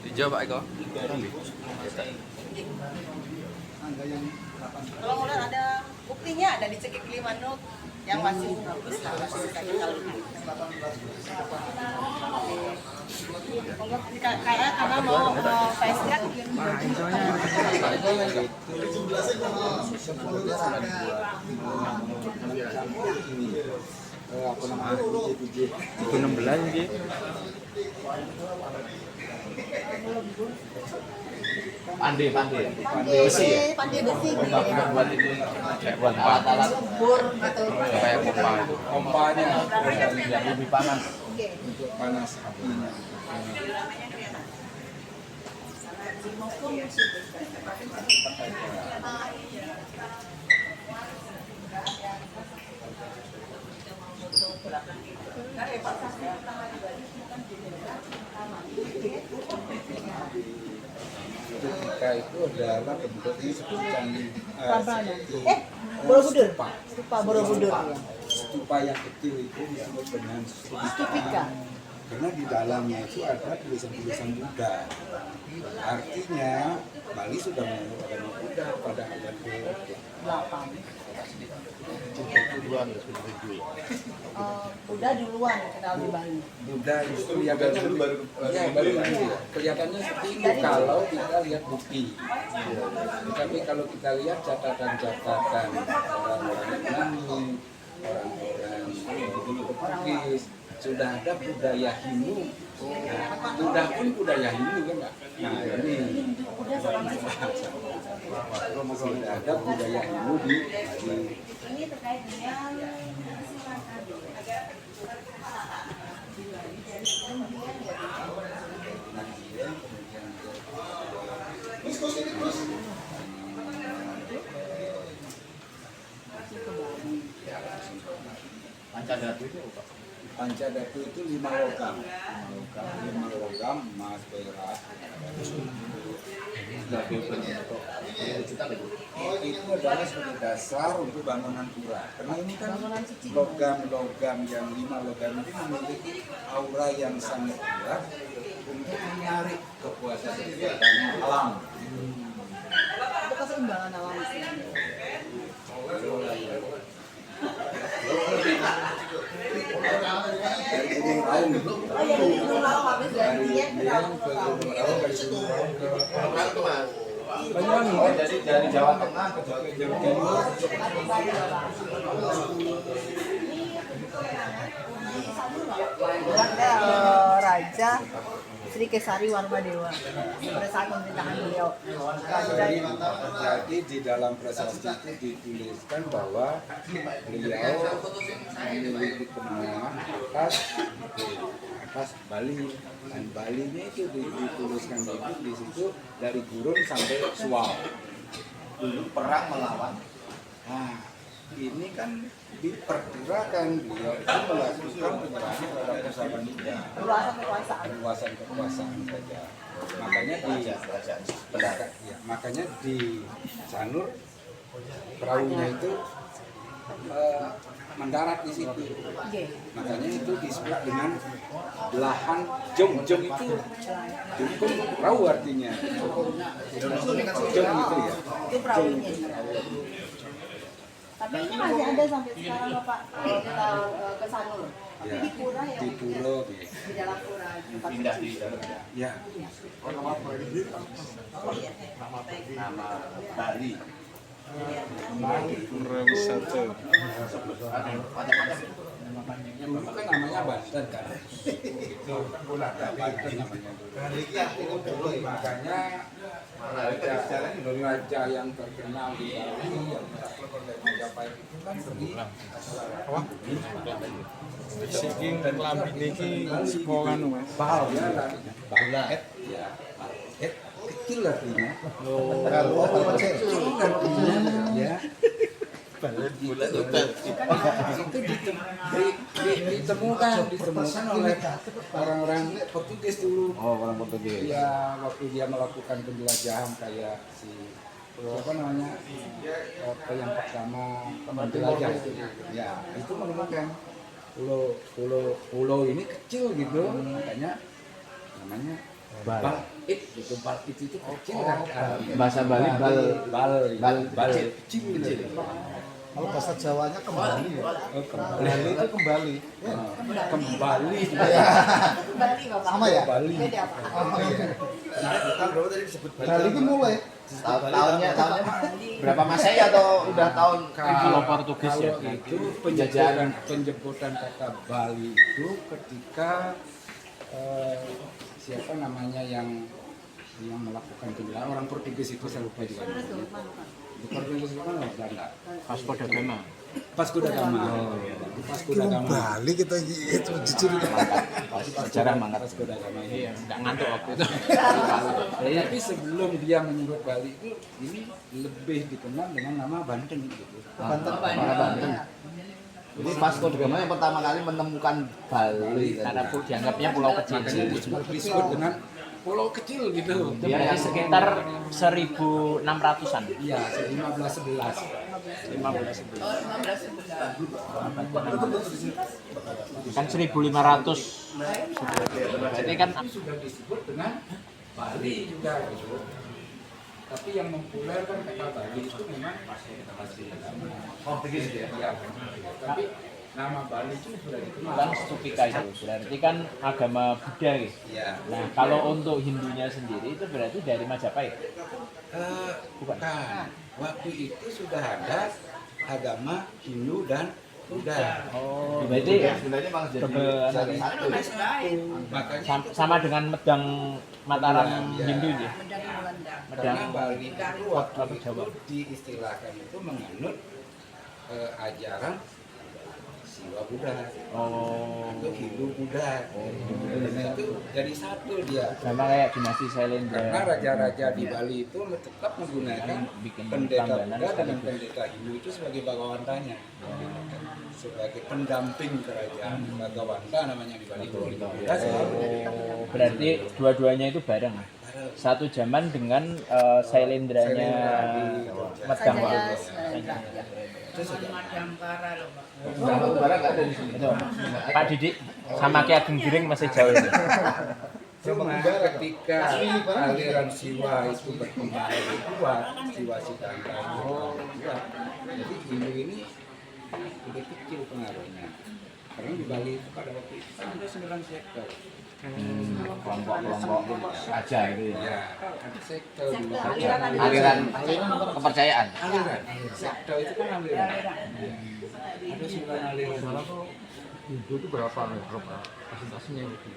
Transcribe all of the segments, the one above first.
Hijau Pak Eko. Kalau mau lihat ada buktinya, ada di Cekik Limanuk yang masih bagus lah, masih bisa kita lihat. Karena mau face cut. Apa namanya? Itu 16 sih. Pandai Besi buat itu buat alat-alat subur gitu. Kayak pompa. Pompanya yang lebih panas. Oke. untuk panas apinya. Ketika itu adalah bentuknya seperti candi Borobudur. stupa. Stupa Borobudur. Stupa yang kecil itu disebut dengan Stupika. karena di dalamnya itu ada tulisan-tulisan Buddha. Artinya Bali sudah mengenal agama Buddha pada abad ke-8. Udah duluan kenal di Bali. Buddha itu kelihatannya baru kelihatannya seperti itu kalau kita lihat bukti. Tapi kalau kita lihat catatan-catatan orang-orang Yunani, orang-orang Portugis, sudah ada budaya Hindu. Buddha pun budaya Hindu kan Pak? Nah ini sudah ada budaya Hindu di Ini terkait dengan Pancadatu itu apa? Pancadatu itu 5 logam, 5 logam, emas, perak. Itu adalah sebagai dasar untuk bangunan pura. Karena ini kan logam-logam yang 5 logam ini memiliki aura yang sangat kuat untuk menarik kekuatan alam. itu keseimbangan alam sih. Dari Gunung Raung itu. Oh iya, di Gunung Raung habis dari dia ke Gunung Raung, dari Gunung Raung ke Banyuwangi. Oh, jadi dari Jawa Tengah ke Jawa Timur. ada Raja Sri Kesari Warmadewa pada saat pemerintahan beliau. Jadi di dalam prasasti itu dituliskan bahwa beliau memiliki kemenangan atas Bali, dan Balinya itu dituliskan di situ dari Gurun sampai Suau. Dulu perang melawan. Nah, ini kan diperkirakan beliau itu melakukan penyerangan terhadap Nusa Luasan kekuasaan. kekuasaan saja. Makanya di Sanur perahunya itu mendarat di situ. Oke. Makanya itu disebut dengan belahan jong. Jong itu perahu artinya. Jong itu ya. Itu perahunya. Tapi ini masih ada sampai sekarang Bapak kalau kita ke Sanur. Tapi Ya, di pura ya. di Puro, Di dalam pura. Pindah di dalam. ya. Nama Bali. Pura wisata. Dulu kan namanya Banten kan. Banten namanya dulu. Makanya raja yang terkenal di Bali yang Majapahit itu kan pergi Saking lambi niki sekolah nu Mas. Balet ya. Kecil artinya. Kalau Kecil artinya ya. Balet bulat Itu ditemukan oleh orang-orang Portugis dulu. Oh, orang Portugis. Ya, waktu dia melakukan penjelajahan kayak si apa namanya yang pertama penjelajah itu, ya itu menemukan pulau ini kecil gitu, makanya namanya Bait gitu. Bait itu kecil kan. Bahasa Bali Bal kecil. Kalau bahasa Jawanya kembali ya. Kembali. Bali itu kembali. Ya. Kembali. Kembali Bapak. Sama ya? Bali. Beda apa? Oh iya. Kan berapa tadi disebut Bali itu mulai. tahunnya berapa Masehi atau udah tahun Kalau Portugis ya. Itu penjemputan kata Bali itu ketika siapa namanya yang melakukan penjelasan orang Portugis itu saya lupa juga. Di Portugis itu kan Belanda. Vasco da Gama. Vasco da Gama. Vasco da Gama. Bali kita itu jujur. Sejarah mangkat. Vasco da Gama ini. Iya, nggak ngantuk waktu itu. Tapi sebelum dia menyebut Bali itu ini lebih dikenal dengan nama Banten gitu. Banten. Jadi Vasco da Gama yang pertama kali menemukan Bali karena dianggapnya pulau kecil. Disebut dengan pulau kecil gitu. Dia sekitar 1600-an. Iya, 1511. Kan 1500. Berarti kan Sudah disebut dengan Bali juga gitu. Tapi yang populer kan kata Bali itu memang Portugis ya. Iya. Tapi nama Bali itu sudah dikenal. kan Stupika itu berarti kan agama Buddha gitu. Iya. Nah, kalau untuk Hindunya sendiri itu berarti dari Majapahit. Bukan. Waktu itu sudah ada agama Hindu dan Buddha. Oh, berarti sebenarnya malah jadi double satu. Makanya sama dengan Medang Mataram Iya. Hindu ya. karena Medang Bali itu waktu Apa itu Jawa? diistilahkan itu menganut ajaran Siwa Buddha. Oh, Itu Hindu Buddha. Itu jadi satu dia. sama kayak dinasti Sailendra. Karena raja-raja di Bali itu tetap menggunakan Bikin pendeta langganan Buddha dengan sekaligus. pendeta Hindu itu sebagai bagawantanya, sebagai pendamping kerajaan. Bagawanta namanya di Bali itu. Buddha selalu Oh, berarti dua-duanya itu bareng. Satu zaman dengan Sailendranya Medang. itu saja. Barang nggak ada di sini. Itu, Pak Didik sama Ki Ageng Giring masih jauh itu. Cuma ketika aliran Siwa itu berkembang lebih kuat, Siwa Siddhanta itu kuat, jadi Hindu ini lebih kecil pengaruhnya. Karena di Bali itu pada waktu itu kan ada 9 sekte. Kelompok-kelompok aja gitu ya. Ya, ada sekte dulu. Aliran kepercayaan. Aliran. Sekte itu kan aliran. Ya. Ada 9 aliran. Hindu itu berapa persentasenya gitu?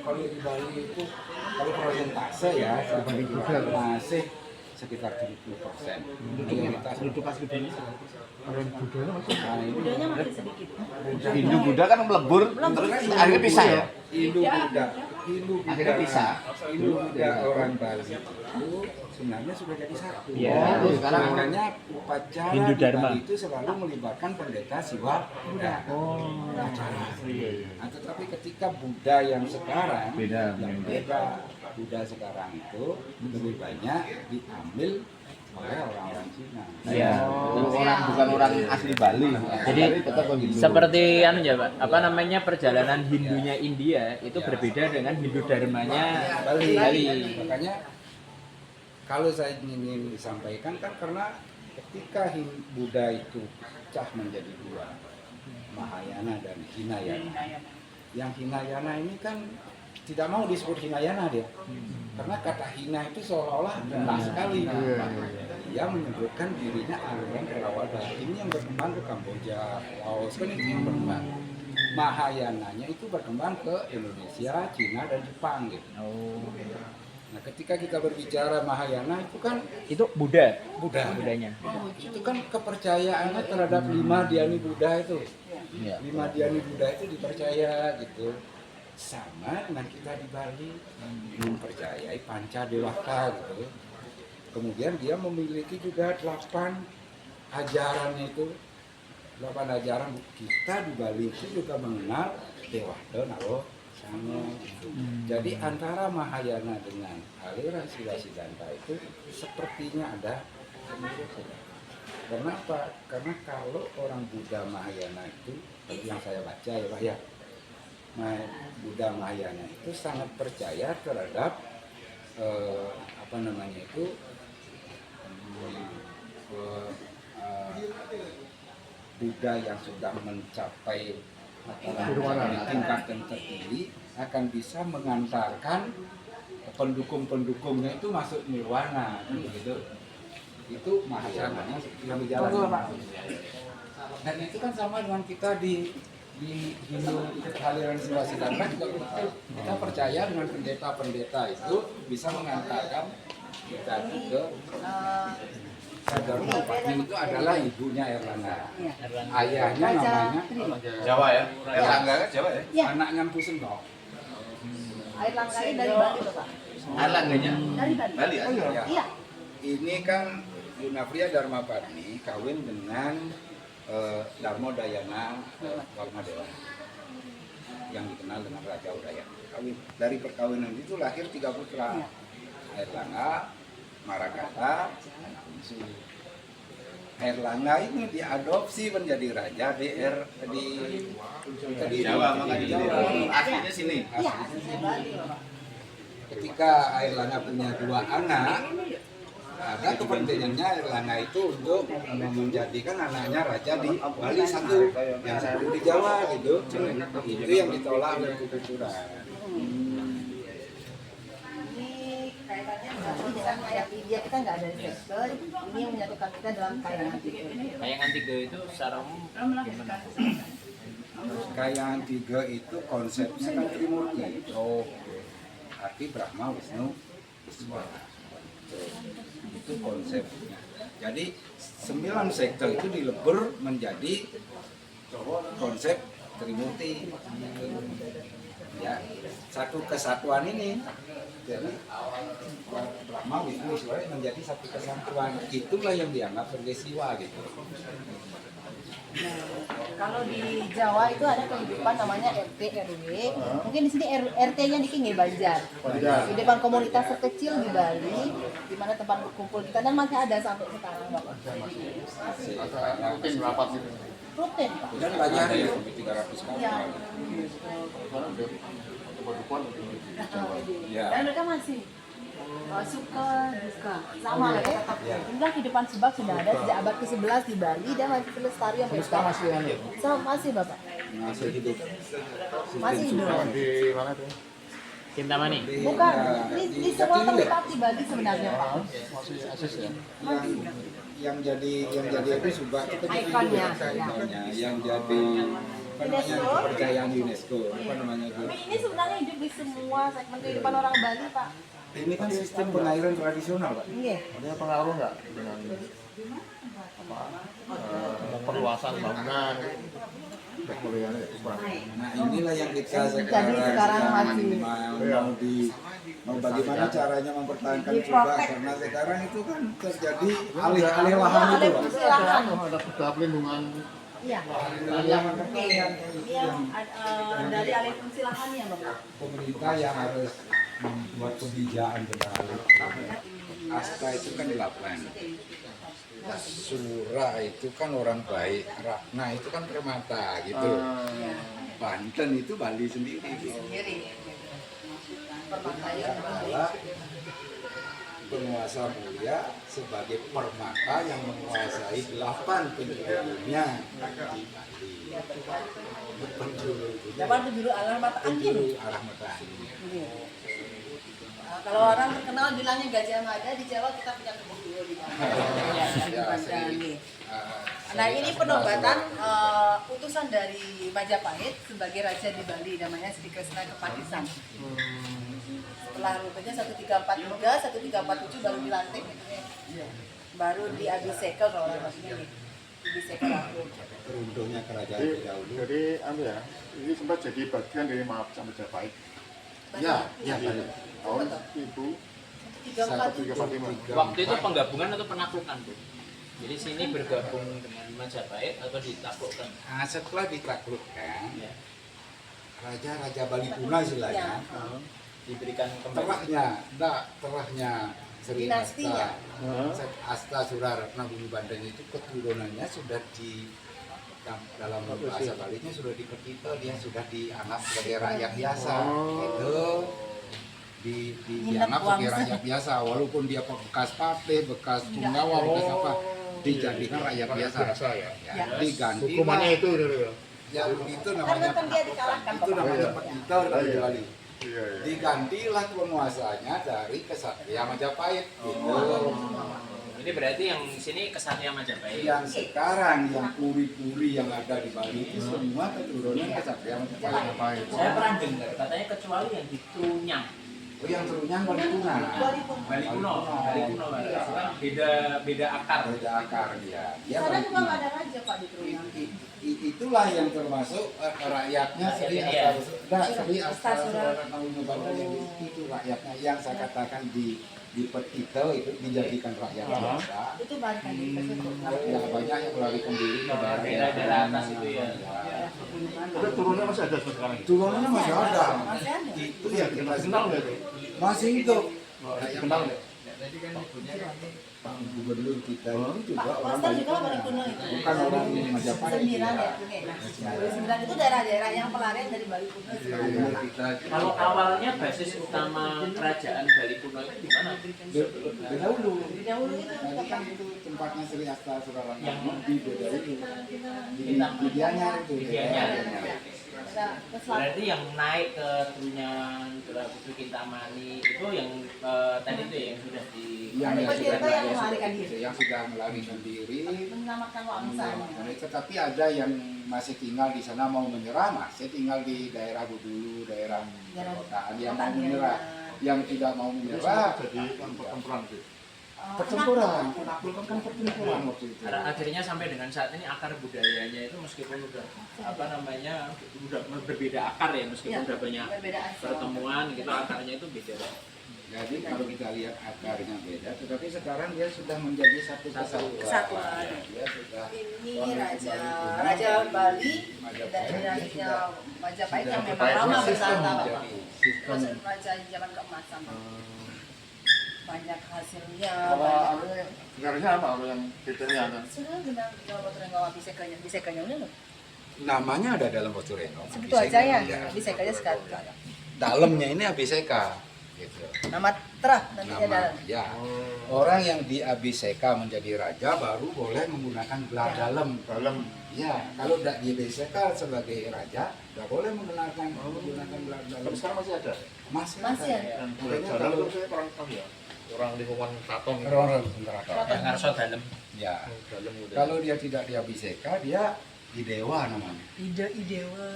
Kalau di Bali itu, kalau persentase ya, masih sekitar 70%. Mayoritas penduduk asli Bali. Budayanya masih sedikit. Hindu Buddha kan melebur terus akhirnya pisah ya. Hindu Buddha, Akhirnya pisah. Hindu Buddha orang Bali itu sebenarnya sudah jadi satu. Iya, sekarang Makanya upacara Hindu di Dharma. Bali itu selalu melibatkan pendeta Siwa Buddha. Upacara. Nah, tetapi ketika Buddha yang sekarang, Beda. yang Buddha sekarang itu lebih banyak diambil oleh orang-orang Cina. Iya, bukan orang asli Bali. Jadi tetap Hindu. seperti anu ya, Pak. Apa namanya perjalanan Hindunya India itu berbeda dengan Hindu Dharmanya Bali. Bali. Makanya kalau saya ingin disampaikan kan karena ketika Buddha itu pecah menjadi dua, Mahayana dan Hinayana. Yang Hinayana ini kan tidak mau disebut Hinayana dia. Karena kata Hina itu seolah-olah rendah sekali. Dia menyebutkan dirinya aliran Theravada. Ini yang berkembang ke Kamboja, Laos, kan itu yang berkembang. Mahayananya itu berkembang ke Indonesia, Cina, dan Jepang gitu. Nah, ketika kita berbicara Mahayana itu kan Itu Buddha, Buddha. Buddhanya. Itu kan kepercayaannya terhadap 5 Dhyani Buddha itu. Iya. 5 Dhyani Buddha itu dipercaya gitu. Sama dengan kita di Bali mempercayai Panca Dewata gitu. Kemudian dia memiliki juga 8 ajarannya itu. 8 ajaran kita di Bali itu juga mengenal Dewata Nalo Sango. Jadi antara Mahayana dengan aliran Siwa Siddhanta itu sepertinya ada kemiripan. Kenapa? Karena kalau orang Buddha Mahayana itu, seperti yang saya baca ya Pak ya, Buddha Mahayana itu sangat percaya terhadap apa namanya itu Buddha yang sudah mencapai tingkat yang tertinggi akan bisa mengantarkan pendukung-pendukungnya itu masuk nirwana gitu. Itu Mahayana yang berjalan. Dan itu kan sama dengan kita di Hindu aliran Siddhanta juga kita percaya dengan pendeta-pendeta itu bisa mengantarkan kita ke Dharma Patni itu adalah ibunya Erlangga. Ayahnya namanya Jawa ya? Erlangga kan Jawa ya? Iya. anaknya Mpu Sendok. Air langka ini dari Bali loh Pak. Erlangganya? Dari Bali. Bali ya? Ya. Iya. Ini kan Yunafria Dharma Patni kawin dengan Darmo Dayana Warmadewa yang dikenal dengan Raja Udayana. Dari perkawinan itu lahir 3 putra. Airlangga, Marakata, dan Kunsu. Airlangga ini diadopsi menjadi raja di Jawa makanya jadi aslinya sini. Iya, asli Bali loh Pak. Ketika Airlangga punya 2 anak, ada kepentingannya Airlangga itu untuk menjadikan anaknya raja di Bali satu, yang satu di Jawa gitu. Itu yang ditolak oleh Kukuturan. Ini kaitannya berarti dengan kayak India kita nggak ada sektor, ini yang menyatukan kita dalam kayangan tiga. Kayangan 3 itu secara umum gimana? Kayangan 3 itu konsepnya kan Trimurti. Arti Brahma, Wisnu, Iswara. Itu konsepnya. Jadi 9 sektor itu dilebur menjadi konsep Trimurti. Ya, satu kesatuan ini. Jadi Brahma, Wisnu, Iswara menjadi satu kesatuan. Itulah yang dianggap sebagai siwa gitu. Nah, kalau di Jawa itu ada kehidupan namanya RT RW. Mungkin di sini RT-nya dikit nggih Banjar. Di depan komunitas terkecil di Bali, di mana tempat berkumpul kita dan masih ada sampai sekarang Bapak. Rutin berapa sih? Rutin Pak. Dan banyak ya, 300 kali. Iya. Ya. Dan mereka masih suka duka sama lah ya. Kemudian kehidupan sebab sudah ada sejak abad ke-11 di Bali dan masih lestari sampai sekarang. Masih Bapak. Masih hidup. Masih hidup. Di mana tuh? Kintamani. Bukan, di semua tempat di Bali sebenarnya Pak. Masih akses ya? yang jadi itu subak itu Ikonnya, ikonnya yang jadi apa namanya UNESCO. kepercayaan UNESCO apa namanya itu. Tapi ini sebenarnya hidup di semua segmen kehidupan orang Bali Pak. Ini kan sistem pengairan tradisional Pak. Iya. Ada pengaruh nggak dengan perluasan bangunan? Pemulihannya kurang. Nah inilah yang kita Jadi sekarang sekarang masih mau bagaimana caranya mempertahankan Diprotek. subak karena sekarang itu kan terjadi alih-alih lahan itu Pak. fungsi lahan. Ada tahap pelindungan. Iya. Dari alih fungsi lahannya Bapak. Pemerintah yang harus membuat kebijakan tentang hal itu. Asta itu kan 8. Sura itu kan orang baik, Ratna itu kan permata gitu. Banten itu Bali sendiri. Kala penguasa mulia sebagai permata yang menguasai 8 penjulunya di Bali. Dapat penjuru arah mata angin. Penjuru arah mata angin. Kalau orang terkenal bilangnya Gajah Mada, di Jawa kita punya kebun dulu di Bali. Nah ini penobatan utusan dari Majapahit sebagai raja di Bali namanya Sri Kresna Kepatisan. Setelah rutenya 1343, 1347 baru dilantik gitu ya. Baru di Abhiseka kalau orang maksudnya nih. Abhiseka aku. Runtuhnya kerajaan dahulu. Jadi ini sempat jadi bagian dari Majapahit. Ya, tahun 1345. Waktu itu penggabungan atau penaklukan tuh? Jadi sini bergabung dengan Majapahit atau ditaklukkan? Nah, setelah ditaklukkan, Ya. raja-raja Bali Puna istilahnya, Diberikan kembali. terahnya Sri Dinastinya. Asta Suraratna Bumi Bandeng itu keturunannya sudah di dalam bahasa Balinya sudah diperkita, dia sudah dianggap sebagai rakyat biasa. Itu dianggap sebagai rakyat biasa, walaupun dia bekas Pate, bekas Punggawa, bekas apa, dijadikan rakyat biasa. Ya. Ya, diganti. Hukumannya itu Ya itu Karena namanya. kan dia dikalahkan. Itu namanya perkita kalau di Bali. Iya, iya. Digantilah penguasanya dari Kesatria Majapahit. Gitu. Ini berarti yang sini Kesatria Majapahit. Yang sekarang yang puri-puri yang ada di Bali itu semua keturunan Kesatria Majapahit. Saya pernah dengar katanya kecuali yang di Trunyang. Oh, yang terunyang Bali Tuna. Bali Kuno. Itu kan beda akar. Beda akar dia. Dia Karena Bali juga Tuna. nggak ada raja Pak di Trunyang. Itulah yang termasuk rakyatnya Sri Iya. Astasura itu rakyatnya yang saya katakan di Petito itu dijadikan rakyat biasa. Itu balikan di tersebut. Ya banyak yang melarikan diri ke Daerah atas itu ya. Ada turunnya masih ada sekarang. Turunannya masih ada. Masih ada. Itu yang kita Kenal nggak itu? masih hidup. Kenal nggak? Pak Gubernur kita itu juga Pak orang Master Bali juga Tuna. Bali Kuno itu. Bukan orang Majapahit. 9 ya, Sembilan itu daerah-daerah yang pelarian dari Bali Kuno. Kalau awalnya basis utama kerajaan Bali Kuno itu di mana? Bedahulu. Di dahulu itu Tadi kan itu tempatnya Sri Astasura Yang di Bedahulu. Di Gianyar itu. Di Gianyar. ada ke selatan. Berarti yang naik ke Trunyan, ke Kintamani itu yang tadi itu ya, yang sudah di Yang Petito yang melarikan diri. yang sudah melarikan diri. Menyelamatkan wangsanya. Tetapi ada yang masih tinggal di sana mau menyerah, masih tinggal di daerah Budulu, daerah perkotaan yang mau menyerah. Yang tidak mau menyerah, Jadi pertempuran gitu. pertempuran, menaklukkan pertempuran waktu itu. akhirnya sampai dengan saat ini akar budayanya itu meskipun udah apa namanya udah berbeda akar ya, meskipun Ya, udah banyak berbeda asal. pertemuan gitu, akarnya itu beda. Jadi kalau kita lihat akarnya beda, tetapi sekarang dia sudah menjadi satu Kesatuan. Ya, dia sudah Ini Raja Bali dan dinasnya Majapahit yang memang lama bersama Bapak. sistem Raja zaman keemasan. Banyak hasilnya. Kalau Banyak. negaranya apa? Kalau yang detailnya ada? Sudah benar Jawa Barat Renggawa bisekanya ini loh. namanya ada dalam Batu Reno. Segitu aja ya. Bisekanya sekali. Dalamnya ini Abhiseka gitu. Nama terah nantinya Nama, dalam. ya. Orang yang di Abhiseka menjadi raja baru boleh menggunakan gelar dalam. Dalam. Ya, kalau tidak di Abhiseka sebagai raja, tidak boleh menggunakan gelar dalam. Tapi sekarang masih ada. Masih Masih ada. ada. Dan Makanya dalam kalau itu saya kurang tahu ya. Orang lingkungan Kraton. orang tentara. Yang ngarso dalam. Ya. Dalam udah. Kalau dia tidak di Abhiseka, dia di dewa namanya. Idewa.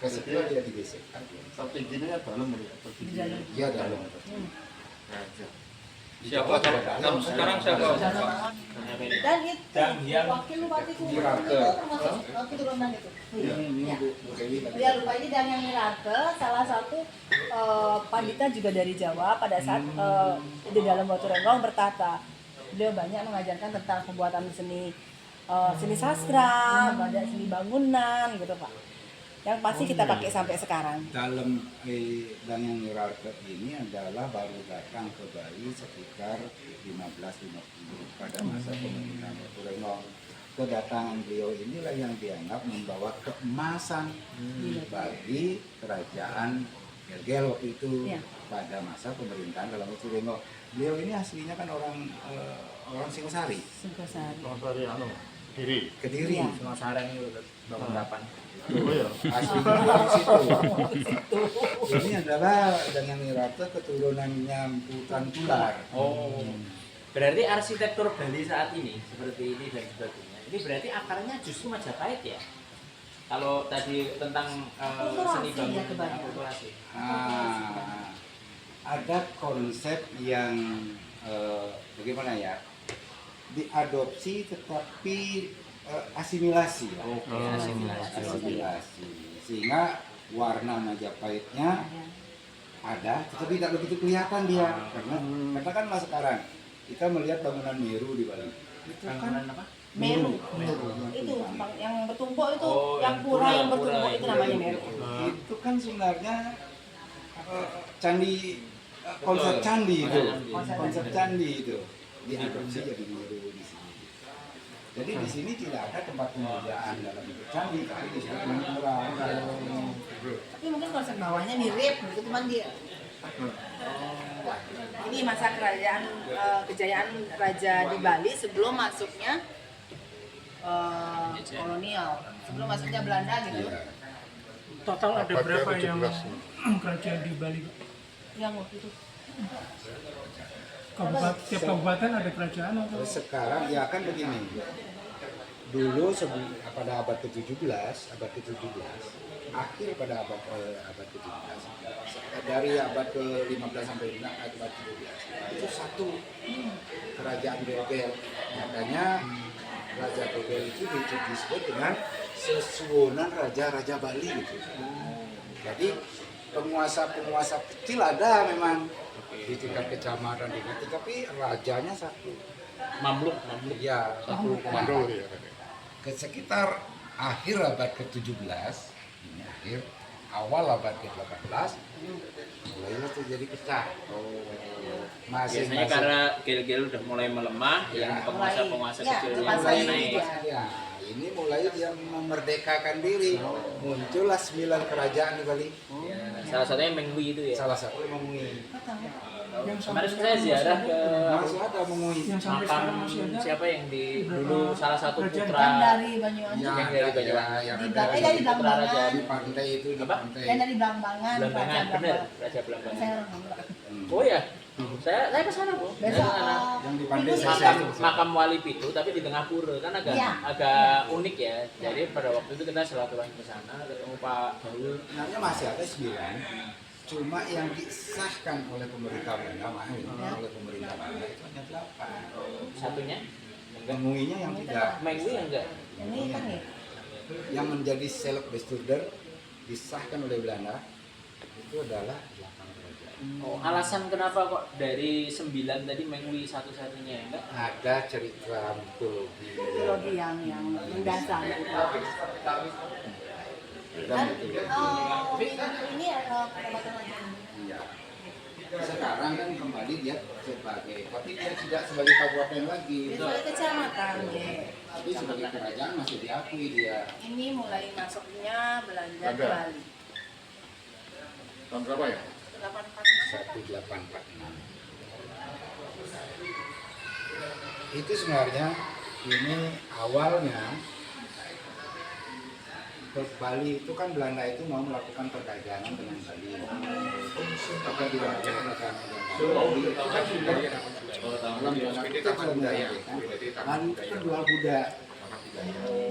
Kesetelah dia di Abhiseka. Tertingginya dalam ya. Di dalam. Dia dalam. Raja. Siapa sekarang siapa? Dan itu Dan yang- wakil bupati Kuningan Mirate. itu termasuk keturunan itu. Ini Ya. Bu Dewi tadi. Ya lupa ini dan yang Mirate salah satu pandita juga dari Jawa pada saat di dalam Batu Renggong bertata. Beliau banyak mengajarkan tentang pembuatan seni seni sastra, banyak seni bangunan gitu Pak. Yang pasti kita pakai sampai sekarang. Dalam dan yang Nirarke ini adalah baru datang ke Bali sekitar 1550 pada masa pemerintahan Batu Renggong. Kedatangan beliau inilah yang dianggap membawa keemasan bagi kerajaan Gelgel waktu itu Iya. pada masa pemerintahan dalam Batu Renggong. Beliau ini aslinya kan orang Singosari, Singkosari. Dari anu. Kiri. Kediri. Iya. Semua sarang itu bangun kapan? Oh ya. Aslinya dari situ. Ini adalah dengan Nirarke keturunannya Putan Tular. Oh. Berarti arsitektur Bali saat ini seperti ini dan sebagainya. Ini berarti akarnya justru Majapahit ya? Kalau tadi tentang seni Akulturasi ya, bangunan kebanyakan. akulturasi. Ada konsep yang bagaimana ya, diadopsi tetapi asimilasi lah. Asimilasi sehingga warna Majapahitnya ada tetapi tidak begitu kelihatan dia karena katakanlah sekarang kita melihat bangunan Meru di Bali itu kan Bangunan apa? Meru. Itu yang bertumpuk itu, yang pura yang bertumpuk itu namanya Meru. itu kan sebenarnya candi konsep candi itu Konsep konsep candi itu diadopsi jadi Meru di sini. Jadi di sini tidak ada tempat pemujaan dalam bentuk candi, tapi di sini murah. Tapi mungkin konsep bawahnya mirip gitu, cuman dia ini masa kerajaan kejayaan raja di Bali sebelum masuknya kolonial, sebelum masuknya Belanda gitu. Total ada berapa yang kerajaan di Bali? Yang waktu itu Tiap kabupaten ada kerajaan atau? Sekarang ya kan begini. Dulu pada abad ke-17, akhir pada abad ke-17. Dari abad ke-15 sampai abad ke-17 itu satu kerajaan Bebel. Makanya Raja Bebel itu disebut dengan sesuonan raja-raja Bali gitu. Jadi penguasa-penguasa kecil ada memang di tingkat kecamatan gitu, tapi rajanya satu. Mamluk. Ya, satu Mandor ya. ke sekitar akhir abad ke-17, awal abad ke-18 mulailah terjadi pecah. Biasanya karena gel-gel udah mulai melemah, yang penguasa-penguasa kecilnya mulai naik. Ya, ini mulai dia memerdekakan diri. Muncullah 9 kerajaan di Bali. Salah satunya Mengwi itu ya. Salah satu Mengwi. Kemarin saya ziarah ke Masih ada Mengwi. Yang sampai sekarang masih makam ada? siapa yang di dulu salah satu putra yang dari Banyuwangi, Ya, yang dari Banyuwangi. yang di ada dari Blambangan, di pantai itu di Apa? pantai. yang dari Blambangan, Blambangan, Raja bener, Blambangan. Raja Blambangan. Saya orang Blambangan. Oh ya, saya ke sana Bu. Saya Besok ke sana. Yang di pantai minggu saya ini. Makam Wali Pitu tapi di tengah pura kan Iya. agak unik ya. Jadi pada waktu itu kita silaturahmi ke sana ketemu Pak Baul. Sebenarnya masih ada 9, cuma yang disahkan oleh pemerintah Belanda, oleh pemerintah Belanda itu hanya 8. Satunya Menguinya yang tidak, Mengwi yang enggak. Ini kan ya. yang menjadi self besturder disahkan oleh Belanda itu adalah 8 kerajaan. Oh, alasan kenapa kok dari 9 tadi Mengwi satu-satunya enggak? Ada cerita mitologi. Mitologi yang mendasar gitu. Dan ini perdebatan lagi. Iya. Sekarang kan kembali dia sebagai, tapi dia tidak sebagai kabupaten lagi. Sebagai kecamatan, ya. Tapi sebagai kerajaan masih diakui dia. Ini mulai masuknya Belanda ke Ada. Bali. Tahun berapa ya? 1846. 1846. Itu sebenarnya ini awalnya ke Bali itu kan Belanda itu mau melakukan perdagangan dengan Bali. Maka dilakukan perdagangan dengan Bali. Itu kan sudah dalam Belanda itu kan budaya. Bali itu kan jual budak.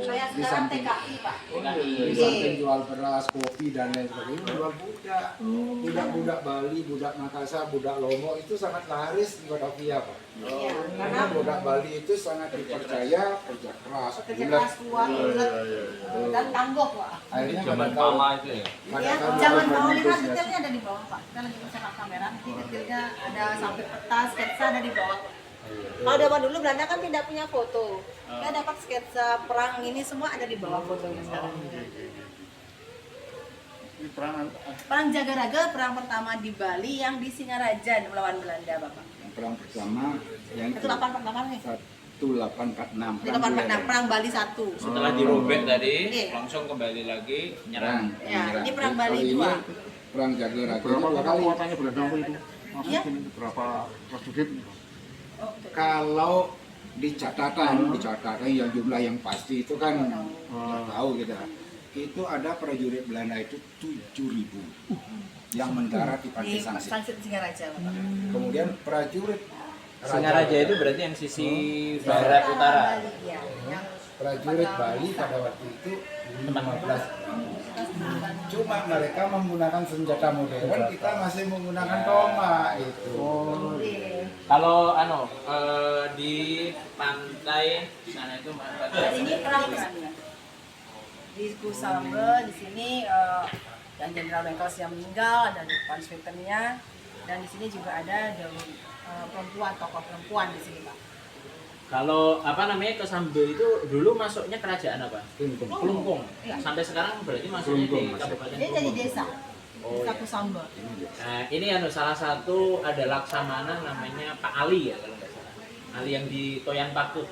Saya Di sekarang samping- TKI, Pak. Di samping jual beras, kopi dan lain sebagainya, jual budak. Budak-budak Bali, budak Makassar, budak Lombok itu sangat laris di Batavia, Pak. Iya, Karena budak Bali itu sangat dipercaya kerja keras, kerja bulat. keras kuat, bulat, dan tangguh, Pak. Akhirnya Zaman pada tahun Pama itu ya. pada Ya, tahun jangan 1800 mau lihat detailnya ada di bawah, Pak. Kita lagi mencetak kamera, nanti detailnya ada sampai peta, sketsa ada di bawah. Kalau zaman dulu Belanda kan tidak punya foto. Kita dapat sketsa perang ini semua ada di bawah fotonya sekarang. Ini perangan Perang Jagaraga, perang pertama di Bali yang di Singaraja melawan Belanda, Bapak. yang perang pertama yang Itu 848 nih. 1846 Di 846, perang Bali 1. Setelah dirobek tadi, Iya. langsung kembali lagi nyerang. Ya, ini perang Bali Kali ini 2. perang Jagaraga berapa dua kali. kekuatannya Belanda waktu itu? Iya. Maksudnya berapa prajurit? Kalau di catatan yang jumlah yang pasti itu kan nggak tahu kita. Itu ada prajurit Belanda itu 7.000 yang mendarat di Pantai Di Sangsit. Sangsit Singaraja, Bapak. Kemudian prajurit Singaraja itu berarti yang sisi barat utara. Bali, ya. Yang prajurit Bali pada waktu itu 15. Cuma mereka menggunakan senjata modern, kita masih menggunakan tombak itu. Kalau di pantai sana itu Dan ini perang-perangnya. Di Kusambe, di sini yang Jenderal Bengkos yang meninggal, ada di Pansvitennya, dan di sini juga ada perempuan, tokoh perempuan di sini, Pak. kalau ke Sambe itu dulu masuknya kerajaan apa? Kelungkung. Iya. Sampai sekarang berarti masuknya di Kelungkung. Kabupaten Dia jadi Kelungkung. desa, Oh, desa iya. Kusambe. Nah, ini salah satu ada laksamana namanya Pak Ali ya kalau nggak salah. Ali yang di Toyan Patut.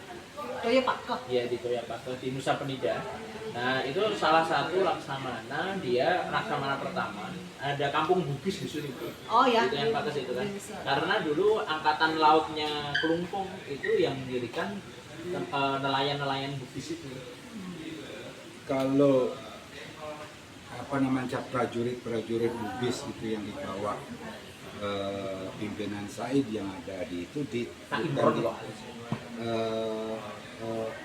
Toyopako. Ya di Toyopako di Nusa Penida. Nah itu salah satu laksamana, dia laksamana pertama. Ada kampung Bugis di sini. Oh ya. Itu yang pakai itu kan. Karena dulu angkatan lautnya Kelungkung itu yang mendirikan nelayan-nelayan Bugis itu. Kalau apa namanya prajurit Bugis itu yang di bawah pimpinan Said yang ada di itu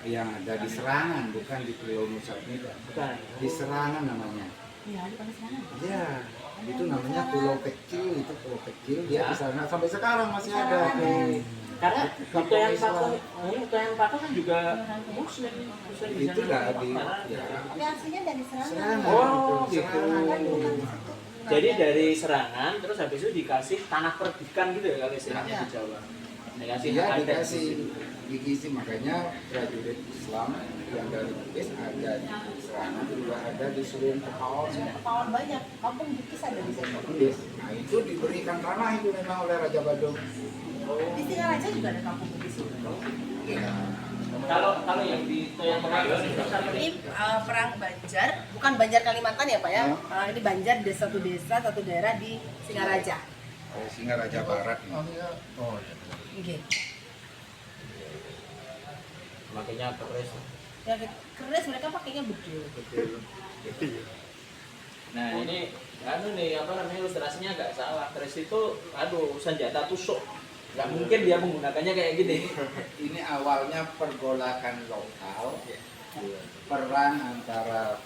yang ada di Serangan, bukan di Pulau Nusa Penida. Di Serangan namanya. Iya, di Serangan. Iya, itu namanya pulau kecil, dia di sana sampai sekarang masih ada. Karena itu yang pakai kan juga muslim di Itu sana. lah ya. Tapi aslinya dari Serangan. Serangan. Oh, gitu. Kan bukan situ. Jadi dari Serangan terus habis itu dikasih tanah perdikan gitu ya kalau istilahnya di Jawa. Dikasih Iya, hak adat. dikasih makanya prajurit Islam yang dari Bugis ada di Serangan, juga ada di seluruh Kepaon. Kepaon banyak, kampung Bugis ada di situ. Nah itu diberikan tanah itu memang oleh Raja Badung. Di Singaraja juga ada kampung Bugis. Kalau yang di Toyopako Ini perang Banjar, bukan Banjar Kalimantan ya Pak ya? Ini Banjar di satu desa, satu daerah di Singaraja. Singaraja Barat. Oke. makanya keris. Ya keris mereka pakainya bedil. Nah ini nih apa namanya ilustrasinya agak salah. Keris itu senjata tusuk. Nggak mungkin dia menggunakannya kayak gini. Ini awalnya pergolakan lokal, perang antara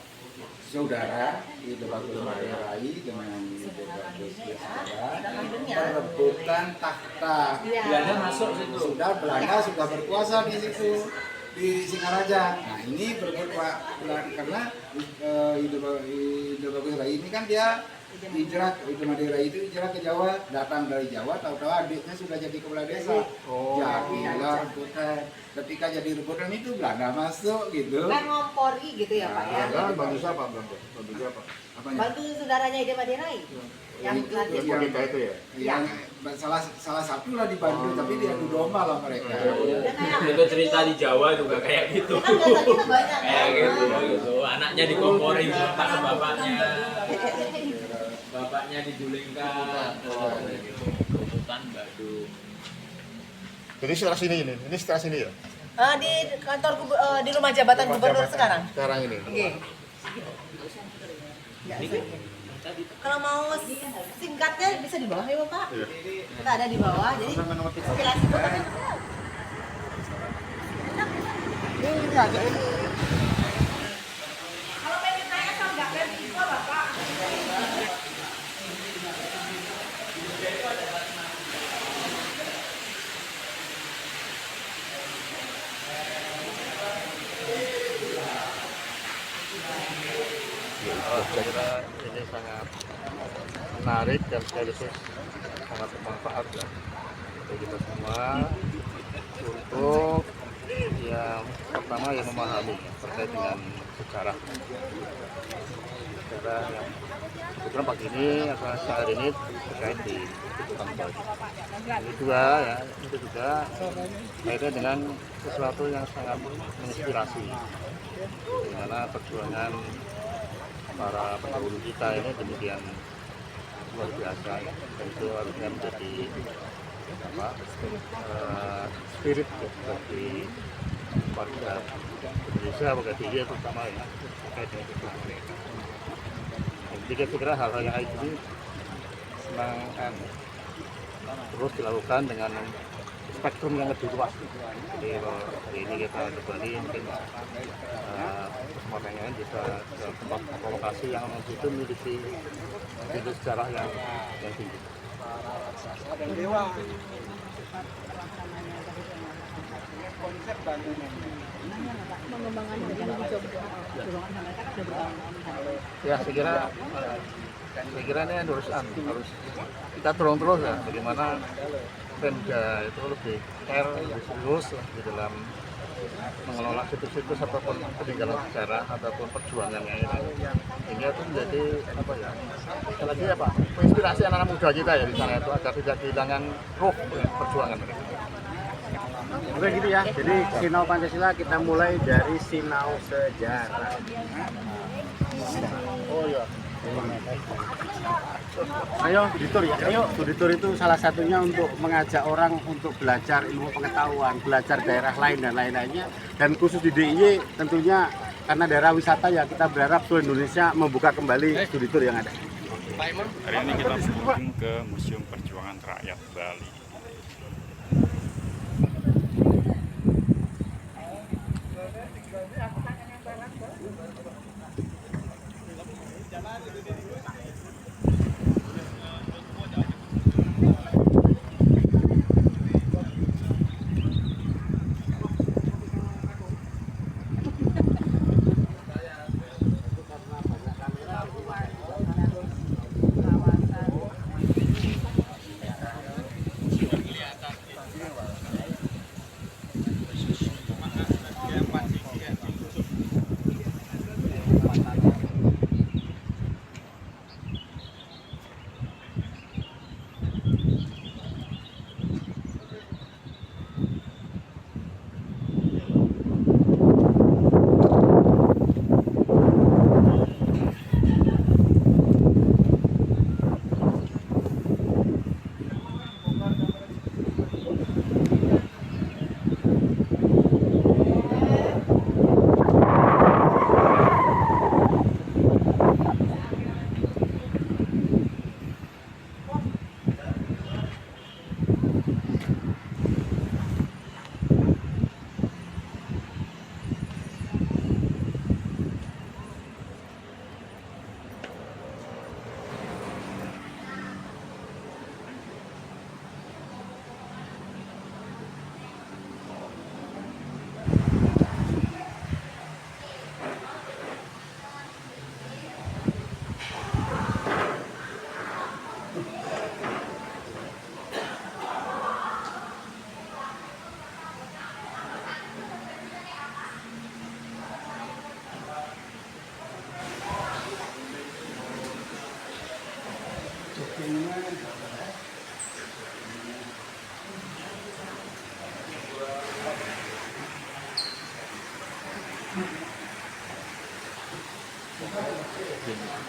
saudara di Bagus Rai dengan Bagus perebutan takhta. Belanda masuk situ. Belanda sudah berkuasa di situ di Singaraja. Nah ini karena Indo Bagus Rai ini kan dia hijrah, Indo Madura itu hijrah ke Jawa, datang dari Jawa, tahu-tahu adiknya sudah jadi kepala desa. Jadilah rebutan. Ketika jadi rebutan itu Belanda masuk gitu. Kan ngompori gitu ya Pak ya. Bantu siapa? Bantu siapa? Apanya? Bantu saudaranya Ida Madirai. Yang Itu nanti Kita itu ya. yang salah satu lah dibantu, tapi diadu domba lah mereka. Itu cerita di Jawa juga kayak gitu. kan biasa kita banyak Kayak kan. gitu. Anaknya dikomporin sama bapaknya. Bapaknya digulingkan. Rebutan Badung. Jadi setelah sini ini setelah sini ya. Di kantor di rumah jabatan gubernur sekarang. Sekarang ini. Oke. Kalau mau singkatnya bisa di bawah ya Pak. Iya. Kita ada di bawah. Jadi sekilas itu kan. Kalau pengen tanya sama nggak pengen info Bapak. Saya kira ini sangat menarik dan sekaligus sangat bermanfaat ya untuk kita semua untuk yang pertama yang memahami terkait dengan sejarah yang kebetulan pagi ini atau saat ini terkait di Bangkok. Yang kedua ya itu juga kaitan dengan sesuatu yang sangat menginspirasi, di mana perjuangan para pendahulu kita ini demikian luar biasa ya. Dan itu harusnya menjadi spirit ya, bagi warga Indonesia, warga dunia terutama ya terkait dengan perjuangan mereka. Jadi saya kira hal-hal yang kayak gini memang terus dilakukan dengan spektrum yang lebih luas. Jadi kalau hari ini kita kembali mungkin semua pengen bisa ke tempat lokasi yang itu memiliki sejarah yang tinggi. Ya saya kira ini harus kita dorong terus ya, bagaimana Pemda itu lebih care, lebih serius di dalam mengelola situs-situs ataupun peninggalan sejarah ataupun perjuangannya ini. Sehingga itu menjadi lagi inspirasi anak-anak muda kita ya di sana itu agar tidak kehilangan ruh perjuangan mereka. Oke gitu ya. Jadi Sinau Pancasila kita mulai dari Sinau Sejarah. Oh iya. Ayo studitur ya. Ayo studitur itu salah satunya untuk mengajak orang untuk belajar ilmu pengetahuan, belajar daerah lain dan lain-lainnya. Dan khusus di DIY tentunya karena daerah wisata ya kita berharap seluruh Indonesia membuka kembali studitur yang ada. Hari ini kita berkunjung ke Museum Perjuangan Rakyat Bali.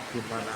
Gimana?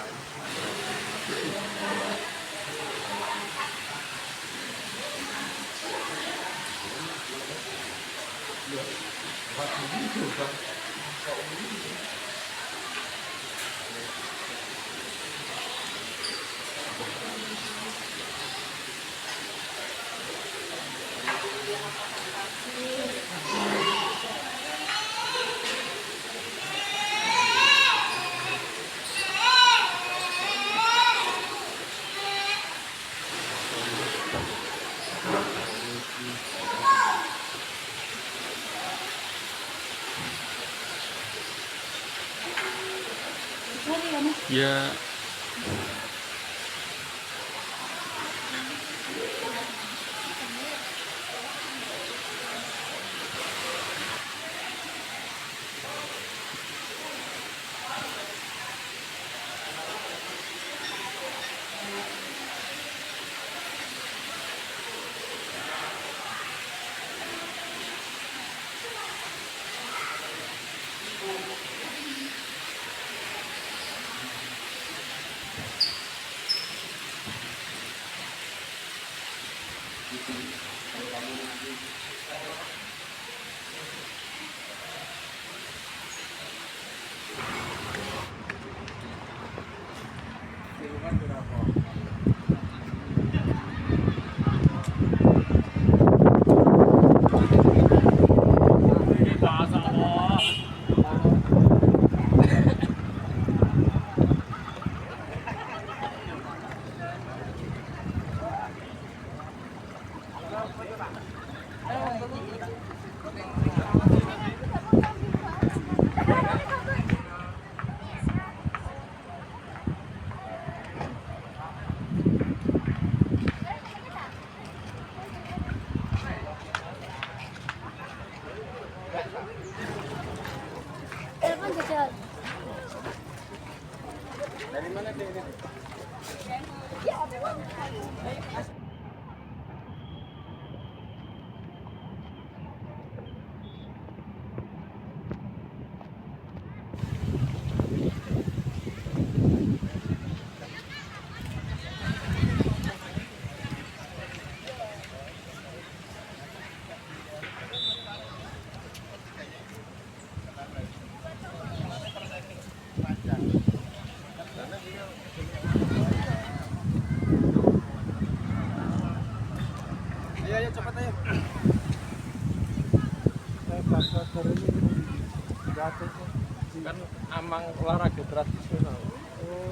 Ya, cepat ayo. Kan amang olahraga tradisional. Oh,